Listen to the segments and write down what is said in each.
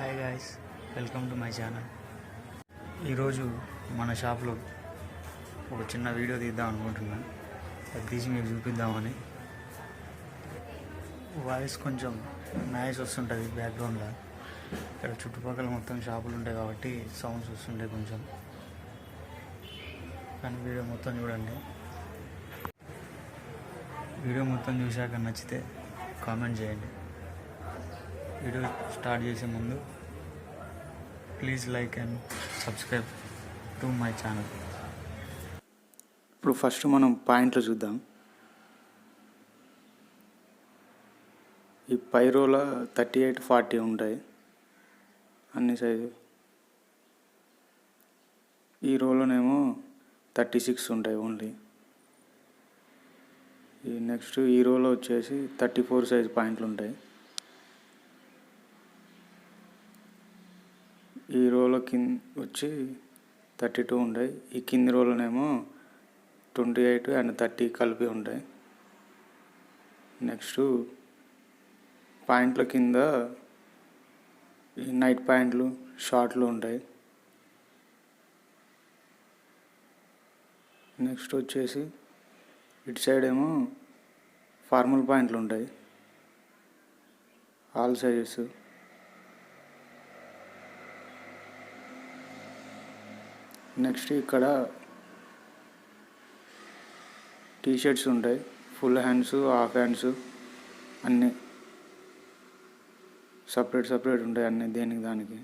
Hi guys, welcome to my channel. ఈరోజు మన షాప్లో ఒక చిన్న వీడియో తీద్దాం అనుకుంటున్నాను. అది తీసి మీకు చూపిద్దామని. వాయిస్ కొంచెం నాయిస్ వస్తుంటుంది బ్యాక్గ్రౌండ్లో. ఇక్కడ చుట్టుపక్కల మొత్తం షాపులు ఉంటాయి కాబట్టి సౌండ్స్ వస్తుంటాయి కొంచెం. కానీ వీడియో మొత్తం చూడండి. వీడియో మొత్తం చూశాక నచ్చితే కామెంట్ చేయండి. వీడియో స్టార్ట్ చేసే ముందు please like and subscribe to my channel. ఇప్పుడు ఫస్ట్ మనం పాయింట్లు చూద్దాం. ఈ పైరోల 38-40 ఉంటాయి అన్ని సైజు. ఈ రోలోనేమో 36 ఉంటాయి ఓన్లీ. ఈ నెక్స్ట్ ఈ రోలో వచ్చేసి 34 సైజ్ పాయింట్లు ఉంటాయి. ఈ రోలో కింద వచ్చి 32 ఉంటాయి. ఈ కింది రోలోనేమో 28 అండ్ 30 కలిపి ఉంటాయి. నెక్స్ట్ పాయింట్ల కింద ఈ నైట్ పాయింట్లు షార్ట్లు ఉంటాయి. నెక్స్ట్ వచ్చేసి ఇటు సైడ్ ఏమో ఫార్మల్ పాయింట్లు ఉంటాయి, ఆల్ సైజెస్. నెక్స్ట్ ఇక్కడ టీషర్ట్స్ ఉంటాయి, ఫుల్ హ్యాండ్స్, హాఫ్ హ్యాండ్స్ అన్నీ సపరేట్ ఉంటాయి, అన్నీ దేనికి దానికి.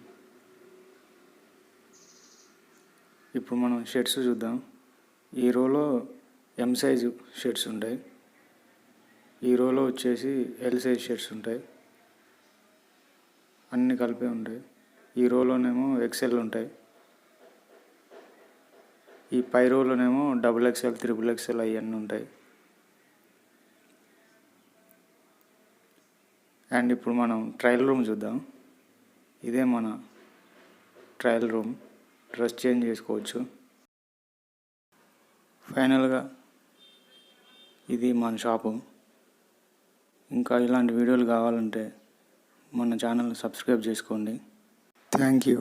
ఇప్పుడు మనం షర్ట్స్ చూద్దాం. ఈ రోలో ఎం సైజు షర్ట్స్ ఉంటాయి. ఈ రోలో వచ్చేసి ఎల్ సైజ్ షర్ట్స్ ఉంటాయి, అన్నీ కలిపి ఉంటాయి. ఈ రోలోనేమో ఎక్సెల్ ఉంటాయి. ఈ పై రోలోనేమో XXL, XXL అవన్నీ ఉంటాయి. అండ్ ఇప్పుడు మనం ట్రయల్ రూమ్ చూద్దాం. ఇదే మన ట్రయల్ రూమ్. డ్రెస్ చేంజ్ చేసుకోవచ్చు. ఫైనల్గా ఇది మన షాపు. ఇంకా ఇలాంటి వీడియోలు కావాలంటే మన ఛానల్ సబ్స్క్రైబ్ చేసుకోండి. Thank you.